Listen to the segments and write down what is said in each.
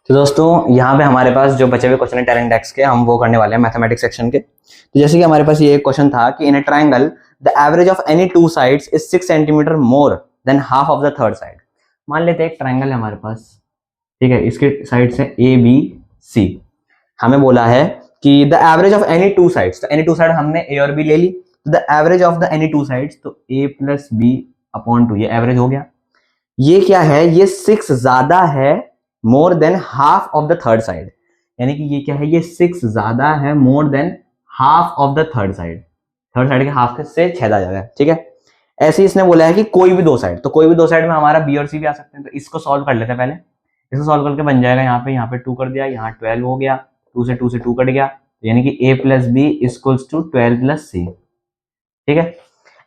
तो दोस्तों यहाँ पे हमारे पास जो बचे हुए क्वेश्चन है टैलेंट एक्स के, हम वो करने वाले हैं मैथमेटिक्स सेक्शन के। तो जैसे कि हमारे पास ये एक क्वेश्चन था कि in a triangle the average of any two sides is 6 centimetre more than half of the third side. मान लेते हैं एक ट्रायंगल है हमारे पास, ठीक है, इसके साइड से ए बी सी। हमें बोला है कि the average of any two sides, तो एनी टू साइड हमने ए और बी ले ली, तो the average of the any two sides, तो ए प्लस बी अपॉन 2, ये एवरेज हो गया। ये क्या है, ये 6 ज्यादा है मोर than half of the third side, यानी कि ये क्या है, ये 6 ज्यादा है मोर than half of the third side, third side के हाफ से 6 आ जाएगा, ठीक है। ऐसे ही इसने बोला है कि कोई भी दो साइड, तो कोई भी दो साइड में हमारा बी और सी भी आ सकते हैं। तो इसको सॉल्व कर लेते हैं पहले। इसको सॉल्व करके बन जाएगा यहाँ पे 2 कर दिया, यहाँ 12 हो गया, 2 से 2 कट गया, यानी कि a plus B equals to 12 plus C, ठीक है।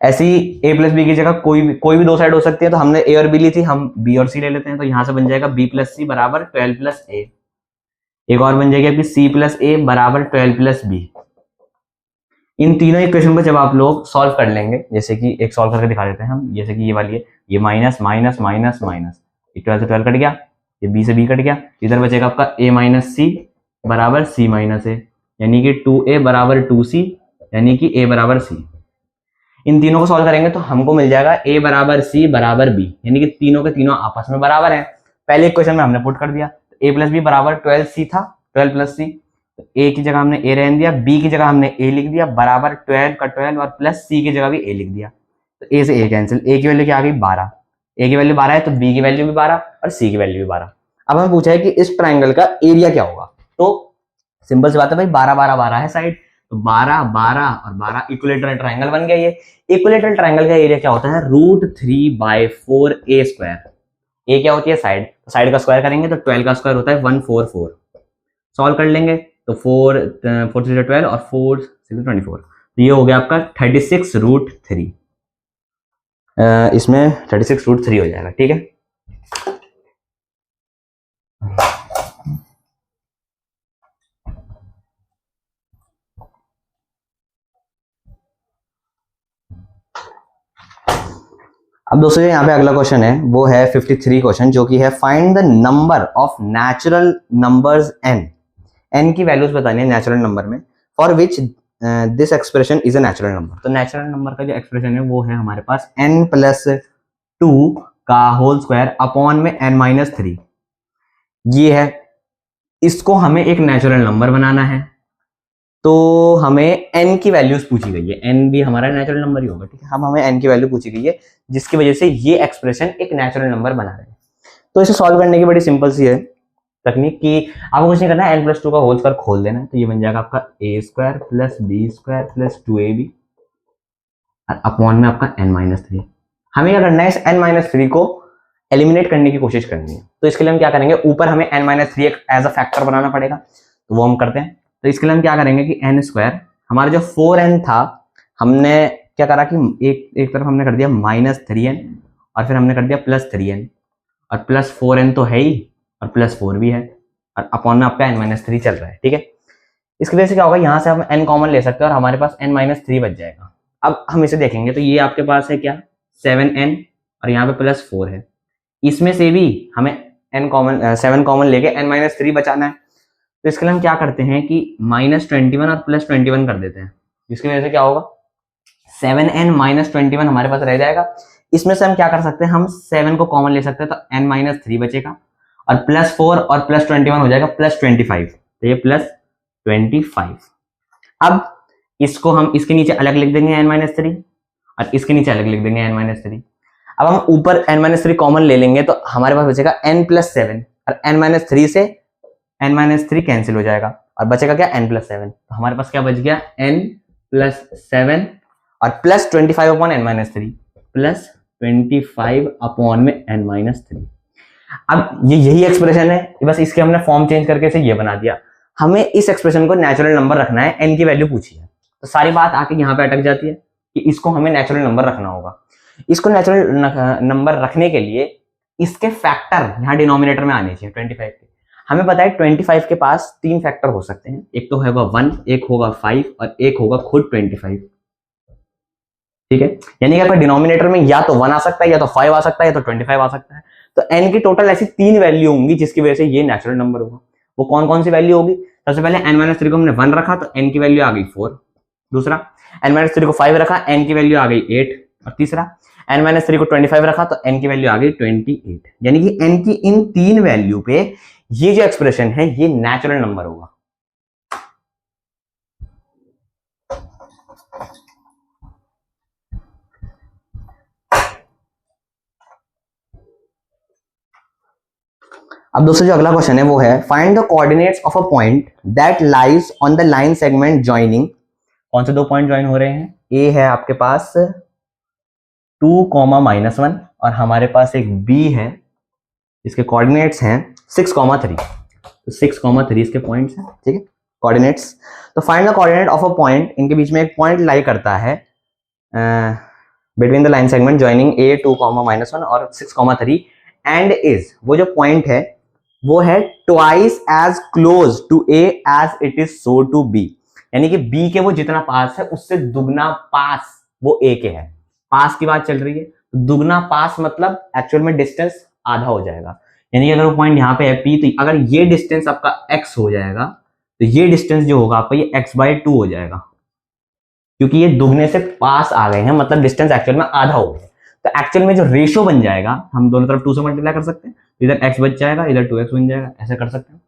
ऐसी a प्लस बी की जगह कोई भी दो साइड हो सकती है, तो हमने a और b ली थी, हम b और c ले लेते हैं। तो यहां से बन जाएगा b प्लस सी बराबर 12 प्लस a। एक और बन जाएगी आपकी c प्लस a बराबर 12 प्लस b। इन तीनों इक्वेशन को जब आप लोग सॉल्व कर लेंगे, जैसे कि एक सॉल्व करके दिखा देते हैं हम, जैसे कि ये वाली है, ये माइनस माइनस माइनस माइनस, 12 से 12 कट गया, ये b से b कट गया, इधर बचेगा आपका a माइनस सी बराबर c माइनस a, यानी कि 2a बराबर 2c, यानी कि a बराबर c। इन तीनों को सॉल्व करेंगे तो हमको मिल जाएगा a बराबर c बराबर b, यानी कि तीनों के तीनों आपस में बराबर हैं। पहले इक्वेशन में हमने पुट कर दिया, तो a प्लस बी बराबर 12c था, 12 प्लस सी, तो a की जगह हमने a रहने दिया, b की जगह हमने a लिख दिया, बराबर 12 का 12 और प्लस c की जगह भी a लिख दिया। तो a से a कैंसिल, a की वैल्यू क्या आ गई 12, a की वैल्यू 12 है तो b की वैल्यू भी 12 और c की वैल्यू भी 12। अब हमें पूछा है कि इस ट्राइंगल का एरिया क्या होगा, तो सिंपल सी बात है भाई, 12 12 12 है साइड, तो 12 12 और 12 इक्विलेटरल ट्राइंगल बन गया। ये इक्विलेटरल ट्राइंगल का एरिया क्या होता है, √3/4 a स्क्वायर। ए क्या होती है साइड, तो साइड का स्क्वायर करेंगे तो 12 का स्क्वायर होता है 144। सॉल्व कर लेंगे तो 4 4 3 12 और 4 6 24, तो ये हो गया आपका 36√3। इसमें 36√3 हो जाएगा, ठीक है। अब दोस्तों यहाँ पे अगला क्वेश्चन है, वो है 53 क्वेश्चन, जो कि है find the number of natural numbers n। n की वैल्यूज बतानी है नेचुरल नंबर में, for which this expression is a natural number. तो नेचुरल नंबर का जो एक्सप्रेशन है वो है हमारे पास n प्लस 2 का होल स्क्वायर अपॉन में n - 3। ये है, इसको हमें एक नेचुरल नंबर बनाना है, तो हमें n की वैल्यूज पूछी गई है, n भी हमारा नेचुरल नंबर ही होगा, ठीक है। हम हमें n की वैल्यू पूछी गई है, जिसकी वजह से ये एक्सप्रेशन एक नेचुरल नंबर बना रहे हैं। तो इसे सॉल्व करने की बड़ी सिंपल सी है तकनीक की, आपको कुछ नहीं करना है, n+2 का होल स्क्वायर खोल देना है, तो ये बन जाएगा आपका a² plus b² plus 2ab और अपॉन में आपका n-3। हमें क्या करना है, इस n-3 को एलिमिनेट करने की कोशिश करनी है। तो इसके लिए हम क्या करेंगे, ऊपर हमें n-3 एक एज अ फैक्टर बनाना पड़ेगा, तो वो हम करते हैं। तो इसके लिए हम क्या करेंगे कि n² हमारा जो 4n था, हमने क्या करा कि एक तरफ हमने कर दिया -3n और फिर हमने कर दिया +3n, और +4n तो है ही और +4 भी है, और अपॉन में आपका n-3 चल रहा है, ठीक है। इसकी वजह से क्या होगा, यहाँ से हम n कॉमन ले सकते हैं और हमारे पास n-3 बच जाएगा। अब हम इसे देखेंगे, तो ये आपके पास है क्या 7n और यहाँ पे +4 है, इसमें से भी हमें n 7 कॉमन लेके n-3 बचाना है। तो इसके लिए हम क्या करते हैं कि -21 और +21 कर देते हैं। इसकी वजह से क्या होगा, 7n - 21 हमारे पास रह जाएगा। इसमें से हम क्या कर सकते हैं, हम 7 को कॉमन ले सकते हैं, तो n-3 बचेगा और +4 और +21 हो जाएगा +25, तो ये +25। अब इसको हम इसके नीचे अलग लिख देंगे n-3 और इसके नीचे अलग लिख देंगे n-3। अब हम ऊपर n-3 कॉमन ले लेंगे तो हमारे पास बचेगा n+7 और n-3 से n-3 कैंसिल हो जाएगा और बचेगा क्या n+7। तो हमारे पास क्या बच गया n+7 और +25 अपॉन n-3 +25 अपॉन में n-3। अब ये यही एक्सप्रेशन है, बस इसके हमने फॉर्म चेंज करके इसे ये बना दिया। हमें इस एक्सप्रेशन को नेचुरल नंबर रखना है, n की वैल्यू पूछी है, तो सारी बात आके यहाँ पे अटक जाती है कि इसको हमें नेचुरल नंबर रखना होगा। इसको नेचुरल नंबर रखने के लिए इसके फैक्टर यहाँ डिनोमिनेटर में आने चाहिए 25 के। हमें पता है 25 के पास 3 फैक्टर हो सकते हैं, एक तो होगा 1, एक होगा 5 और एक होगा खुद 25, ठीक है, यानी कि आपका डिनोमिनेटर में या तो 1 आ सकता है, या तो 5 आ सकता है, या तो 25 आ सकता है। तो n की टोटल ऐसी 3 वैल्यू होंगी जिसकी वजह से ये नेचुरल नंबर होगा। वो कौन कौन सी वैल्यू होगी? सबसे पहले n-3 को हमने 1 रखा तो n की वैल्यू आ गई 4। दूसरा, n-3 को 5 रखा, n की वैल्यू आ गई 8। और तीसरा, n-3 को 25 रखा तो n की वैल्यू आ गई 28। यानी कि n की इन 3 वैल्यू पे ये जो एक्सप्रेशन है ये नेचुरल नंबर होगा। अब दोस्तों जो अगला क्वेश्चन है वो है find the coordinates of a point that lies on the line segment joining. कौन से दो पॉइंट ज्वाइन हो रहे हैं? ए है आपके पास 2, -1 और हमारे पास एक बी है, इसके कोऑर्डिनेट्स हैं 6, 3। तो 6, 3 इसके पॉइंट्स हैं, ठीक है, कोऑर्डिनेट्स। तो find the coordinate of a point, इनके बीच में एक पॉइंट लाई करता है between the line segment joining A 2, -1 और 6, 3 एंड इज, वो जो पॉइंट है वो है twice as close to A as it is so to B. यानी कि बी के वो जितना पास है उससे दुगना पास वो ए के है। पास की बात चल रही है, दुगना पास मतलब एक्चुअल में डिस्टेंस आधा हो जाएगा। यानी कि अगर वो पॉइंट यहाँ पे है पी, तो अगर ये डिस्टेंस आपका एक्स हो जाएगा तो ये डिस्टेंस जो होगा आपका ये x/2 हो जाएगा, क्योंकि ये दुगने से पास आ गए हैं, मतलब डिस्टेंस एक्चुअल में आधा हो गया। तो एक्चुअल में जो रेशियो बन जाएगा, हम दोनों तरफ 2 से मल्टीप्लाई कर सकते हैं, इधर x बच जाएगा, इधर 2x बन जाएगा, ऐसे कर सकते हैं।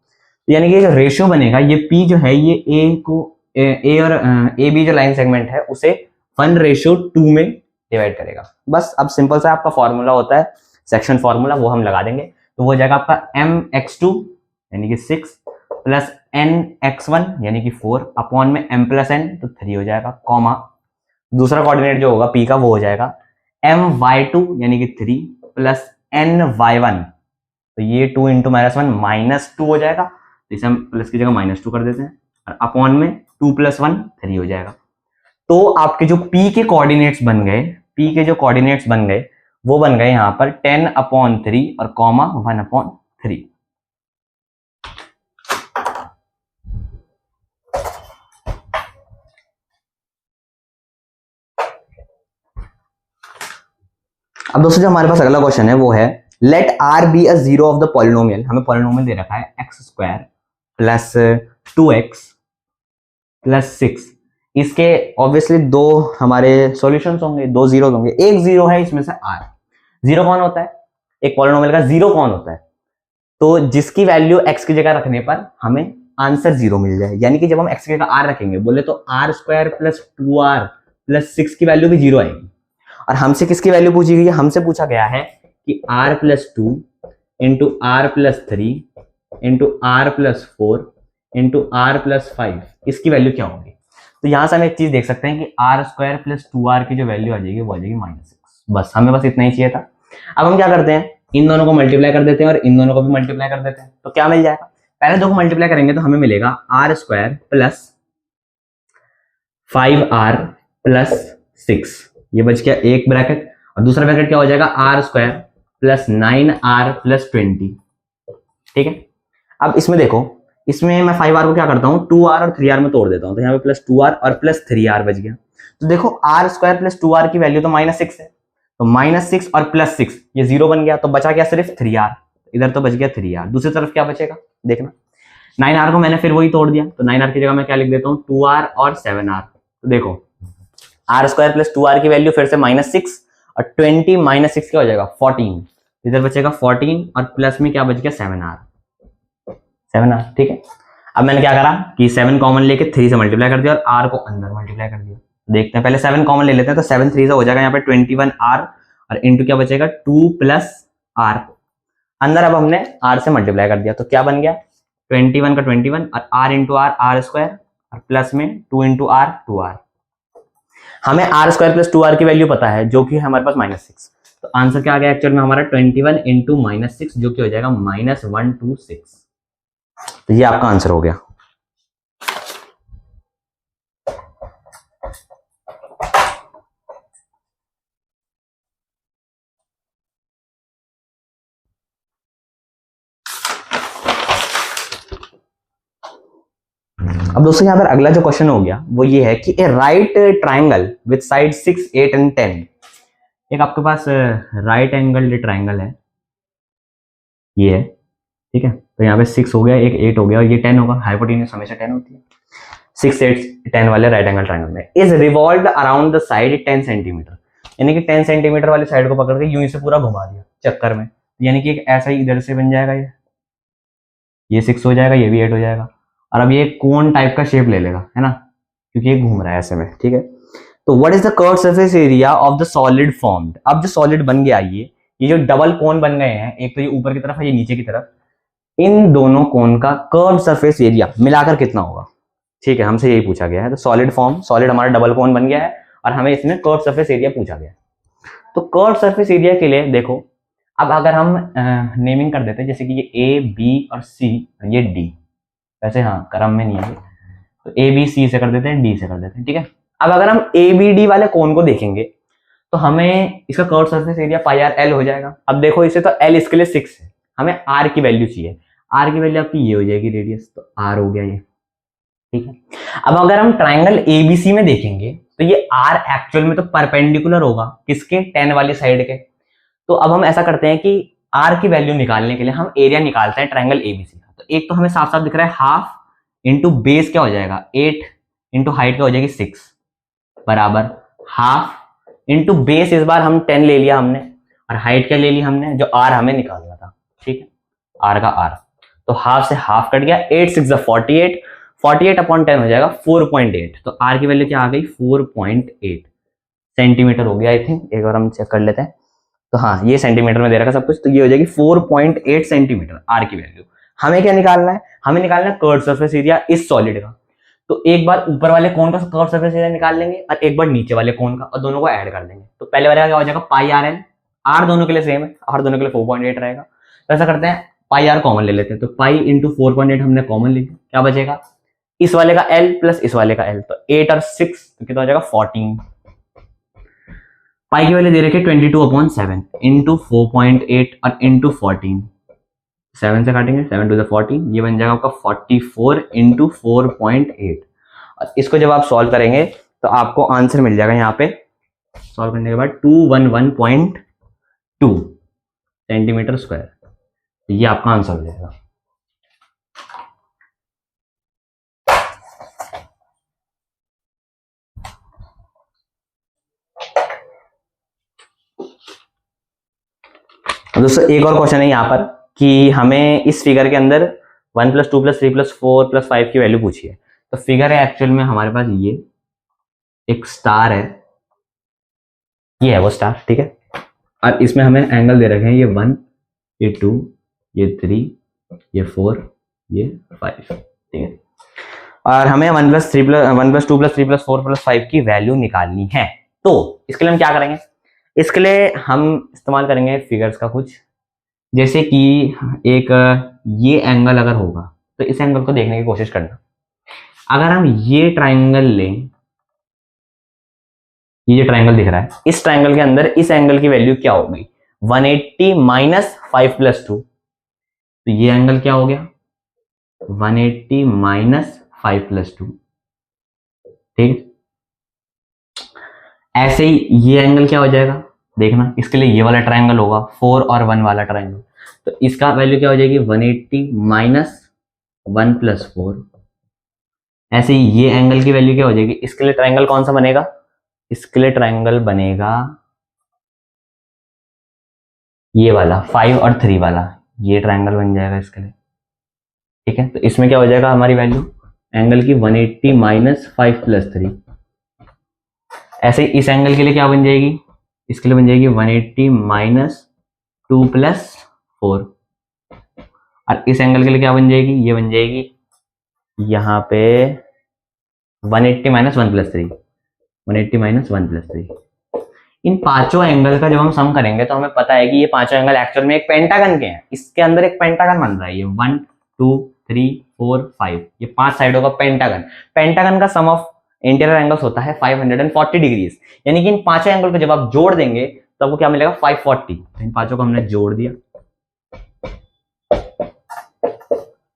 तो यानी कि जो रेशियो बनेगा ये p जो है ये a को a और ए बी जो लाइन सेगमेंट है उसे 1:2 में डिवाइड करेगा। बस अब सिंपल सा आपका फॉर्मूला होता है सेक्शन फॉर्मूला, वो हम लगा देंगे। तो वो हो जाएगा आपका mx2 यानी कि 6 प्लस nx1 यानी कि 4 अपॉन में m प्लस n तो 3 हो जाएगा, कॉमा दूसरा कोऑर्डिनेट जो होगा p का वो हो जाएगा my2 यानी कि 3 प्लस ny1, तो ये 2 इंटू -1 -2 हो जाएगा, तो इसे हम प्लस की जगह -2 कर देते हैं, और अपॉन में 2 + 1 3 हो जाएगा। तो आपके जो p के कोऑर्डिनेट्स बन गए, p के जो कोऑर्डिनेट्स बन गए वो बन गए यहाँ पर 10/3 और कॉमा 1/3। अब दोस्तों जो हमारे पास अगला क्वेश्चन है वो है let r be a zero of the polynomial. हमें पॉलिनोमियल दे रखा है x² प्लस 2x प्लस 6। इसके ऑब्वियसली दो हमारे सॉल्यूशंस होंगे, दो जीरो होंगे, एक जीरो है इसमें से r। जीरो कौन होता है? एक पॉलिनोमियल का जीरो कौन होता है? तो जिसकी वैल्यू x की जगह रखने पर हमें आंसर जीरो मिल जाए। यानी कि जब हम x की जगह r रखेंगे बोले तो r² प्लस 2r प्लस 6 की वैल्यू भी जीरो आएगी। और हमसे किसकी वैल्यू पूछी गई है? हमसे पूछा गया है कि r plus 2 into r plus 3 into r plus 4 into r plus 5 इसकी वैल्यू क्या होगी। तो यहां से हम एक चीज देख सकते हैं कि r² प्लस 2r की जो वैल्यू आ जाएगी वो आ जाएगी -6। बस हमें बस इतना ही चाहिए था। अब हम क्या करते हैं, इन दोनों को मल्टीप्लाई कर देते हैं और इन दोनों को भी मल्टीप्लाई कर देते हैं। तो क्या मिल जाएगा? पहले दो को मल्टीप्लाई करेंगे तो हमें मिलेगा r² प्लस 5r प्लस 6, ये बच गया एक ब्रैकेट, और दूसरा ब्रैकेट क्या हो जाएगा r² प्लस 9r प्लस 20। ठीक है, अब इसमें देखो, इसमें मैं 5r को क्या करता हूँ 2r और 3r में तोड़ देता हूँ, तो यहाँ पे प्लस 2r और प्लस 3r बच गया। तो देखो r² प्लस 2r की वैल्यू तो -6 है, तो -6 और प्लस 6 ये जीरो बन गया, तो बचा क्या सिर्फ 3r, इधर तो बच गया 3r। दूसरी तरफ क्या बचेगा देखना, 9r को मैंने फिर वही तोड़ दिया, तो 9r की जगह मैं क्या लिख देता हूँ 2r और 7r। तो देखो r² प्लस 2r की वैल्यू फिर से -6 और 20 -6 क्या हो जाएगा 14, इधर बचेगा 14 और प्लस में क्या बच गया 7r। ठीक है, अब मैंने क्या करा कि 7 कॉमन लेके 3 से मल्टीप्लाई कर दिया और r को अंदर मल्टीप्लाई कर दिया। देखते हैं, पहले 7 कॉमन ले लेते हैं, तो 7 3 से हो जाएगा यहाँ पे 21r और इंटू क्या बचेगा 2 प्लस r। अंदर अब हमने r से मल्टीप्लाई कर दिया, तो क्या बन गया 21 का 21 और r इंटू r r² और प्लस में 2 इंटू r 2r। हमें r² प्लस 2r की वैल्यू पता है जो कि हमारे पास -6, तो आंसर क्या आ गया एक्चुअल में हमारा 21 इंटू -6 जो कि हो जाएगा -126। तो ये आपका आंसर हो गया। अब दोस्तों यहाँ पर अगला जो क्वेश्चन हो गया वो ये है कि a right triangle with side 6, 8 and 10। एक आपके पास राइट एंगल ट्राइंगल है, ये है, ठीक है। तो यहाँ पे 6 हो गया, एक 8 हो गया और ये 10 होगा। हाइपोटेन्यूज हमेशा 10 होती है। 6, 8, 10 वाले राइट एंगल ट्राइंगल में is revolved around the side 10 centimetre, यानी कि 10 सेंटीमीटर वाली साइड को पकड़ के यूं से पूरा घुमा दिया चक्कर में, यानी कि एक ऐसा ही इधर से बन जाएगा, ये 6 हो जाएगा, ये भी 8 हो जाएगा। और अब ये कोन टाइप का शेप ले लेगा, है ना, क्योंकि ये घूम रहा है ऐसे में, ठीक है। तो what is the curve surface area of the solid formed. अब जो सॉलिड बन गया ये जो डबल कोन बन गए हैं, एक तो ये ऊपर की तरफ है, ये नीचे की तरफ, इन दोनों कोन का कर्व सरफेस एरिया मिलाकर कितना होगा, ठीक है, हमसे यही पूछा गया है। तो सॉलिड हमारा डबल कोन बन गया है और हमें इसमें कर्व सरफेस एरिया पूछा गया है। तो कर्व सरफेस एरिया के लिए देखो, अब अगर हम नेमिंग कर देते हैं, जैसे कि ये ए, बी और सी, ये डी, वैसे हाँ क्रम में नहीं है, तो ए बी सी से कर देते हैं, डी से कर देते हैं, ठीक है। अब अगर हम ए बी डी वाले कोन को देखेंगे तो हमें इसका curve surface area pi R L हो जाएगा। अब देखो इसे, तो एल इसके लिए 6 है, हमें आर की वैल्यू चाहिए। आर की वैल्यू आपकी ये हो जाएगी रेडियस, तो आर हो गया ये, ठीक है। अब अगर हम ट्राइंगल एबीसी में देखेंगे तो ये आर एक्चुअल में तो परपेंडिकुलर होगा किसके, 10 वाली साइड के। तो अब हम ऐसा करते हैं कि आर की वैल्यू निकालने के लिए हम एरिया निकालते हैं ट्राइंगल एबीसी का। तो एक तो हमें साफ साफ दिख रहा है, हाफ इंटू बेस क्या हो जाएगा 8 इंटू हाइट क्या हो जाएगी 6 बराबर हाफ इंटू बेस, इस बार हम 10 ले लिया हमने, और हाइट क्या ले ली हमने, जो आर हमें निकालना था, ठीक है, आर का आर। तो हाफ से हाफ कट गया, 8 6 48, 48 अपॉन 10 हो जाएगा 4.8। तो आर की वैल्यू क्या आ गई 4.8 सेंटीमीटर हो गया आई थिंक, एक बार हम चेक कर लेते हैं। तो हाँ, ये सेंटीमीटर में दे रखा सब कुछ, तो ये हो जाएगी 4.8 सेंटीमीटर आर की वैल्यू। हमें क्या निकालना है, हमें निकालना है कर्व सरफेस एरिया इस सॉलिड का। तो एक बार ऊपर वाले कोन का कर्व सरफेस एरिया निकाल लेंगे और एक बार नीचे वाले कोन का, और दोनों को ऐड कर देंगे। तो पहले वाले का क्या हो जाएगा पाई आर एल, आर दोनों के लिए सेम है, आर दोनों के लिए 4.8 रहेगा। तो ऐसा करते हैं, पाई आर कॉमन ले लेते हैं, तो पाई इंटू 4.8 हमने कॉमन ले लिया, क्या बचेगा, इस वाले का L प्लस इस वाले का L, तो 8 और 6 तो कितना हो जाएगा 14। पाई की वैल्यू दे रखी है 22/7 इंटू 4.8 और इंटू 14, 7 से काटेंगे, 7 टू द 14, ये बन जाएगा आपका 44 इंटू 4.8। और इसको जब आप सॉल्व करेंगे तो आपको आंसर मिल जाएगा यहाँ पे, सॉल्व करने के बाद 211.2 सेंटीमीटर स्क्वायर। तो ये आपका आंसर हो जाएगा। दोस्तों एक और क्वेश्चन है यहाँ पर कि हमें इस फिगर के अंदर 1 + 2 + 3 + 4 + 5 की वैल्यू पूछी है। तो फिगर है एक्चुअल में हमारे पास ये एक स्टार है, ये है वो स्टार, ठीक है। और इसमें हमें एंगल दे रखे हैं, ये 1, ये 2, ये 3, ये 4, ये 5, ठीक है। और हमें 1 + 2 + 3 + 4 + 5 की वैल्यू निकालनी है। तो इसके लिए हम क्या करेंगे, इसके लिए हम इस्तेमाल करेंगे फिगर्स का कुछ, जैसे कि एक ये एंगल अगर होगा तो इस एंगल को देखने की कोशिश करना। अगर हम ये ट्राइंगल लें, ये जो ट्राइंगल दिख रहा है, इस ट्राइंगल के अंदर इस एंगल की वैल्यू क्या होगी 180 - 5 + 2, तो ये एंगल क्या हो गया 180 - 5 + 2, ठीक। ऐसे ही ये एंगल क्या हो जाएगा देखना, इसके लिए ये वाला ट्राइंगल होगा 4 और 1 वाला ट्राइंगल, तो इसका वैल्यू क्या हो जाएगी 180 - 1 + 4। ऐसे ही ये एंगल की वैल्यू क्या हो जाएगी, इसके लिए ट्राइंगल कौन सा बनेगा, इसके लिए ट्राइंगल बनेगा ये वाला 5 और 3 वाला, ये ट्राइंगल बन जाएगा इसके लिए, ठीक है। तो इसमें क्या हो जाएगा हमारी वैल्यू एंगल की 180 - 5 + 3। ऐसे इस एंगल के लिए क्या बन जाएगी, इसके लिए बन जाएगी 180 - 2 + 4। और इस एंगल के लिए क्या बन जाएगी, ये बन जाएगी यहाँ पे 180 - 1 + 3, 180 - 1 + 3। इन पांचों एंगल का जब हम सम करेंगे तो हमें पता है कि ये पांचों एंगल एक्चुअल में एक पेंटागन के हैं। इसके अंदर एक पेंटागन बन रहा है, ये 1 2 3 4 5, ये 5 साइडों का पेंटागन। पेंटागन का सम ऑफ इंटीरियर एंगल्स होता है 540 डिग्रीज, यानी कि इन पांचों एंगल को जब आप जोड़ देंगे तो आपको क्या मिलेगा 540। इन पांचों को हमने जोड़ दिया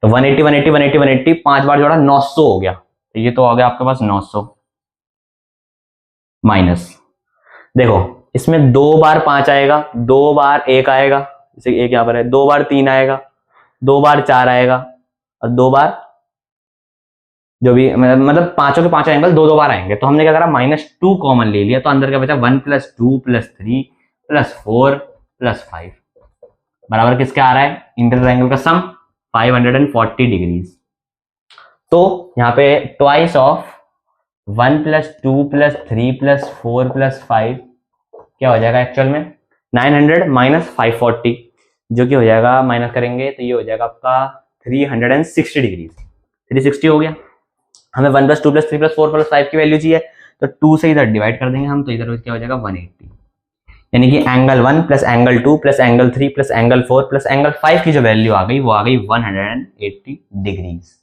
तो 180 180 180 180 5 बार जोड़ा 900 हो गया, तो ये तो आ गया आपके पास 900 माइनस, देखो इसमें 2 बार 5 आएगा, 2 बार 1 आएगा, जैसे 1 यहाँ पर है, 2 बार 3 आएगा, 2 बार 4 आएगा, और 2 बार जो भी मतलब पांचों के पांचों एंगल 2 2 बार आएंगे। तो हमने क्या करा, -2 कॉमन ले लिया, तो अंदर क्या बचा 1 + 2 + 3 + 4 + 5 बराबर किसके आ रहा है, इंटर ट्रायंगल का सम 540 डिग्रीज। तो यहाँ पे ट्वाइस ऑफ 1 + 2 + 3 + 4 + 5 क्या हो जाएगा एक्चुअल में 900 - 540, जो कि हो जाएगा, माइनस करेंगे तो ये हो जाएगा आपका 360 डिग्रीज। 360 हो गया। हमें 1 + 2 + 3 + 4 + 5 की वैल्यू चाहिए, तो 2 से इधर डिवाइड कर देंगे हम, तो इधर क्या हो जाएगा 180, यानी कि angle 1 + angle 2 + angle 3 + angle 4 + angle 5 की जो वैल्यू आ गई वो आ गई 180 डिग्रीज।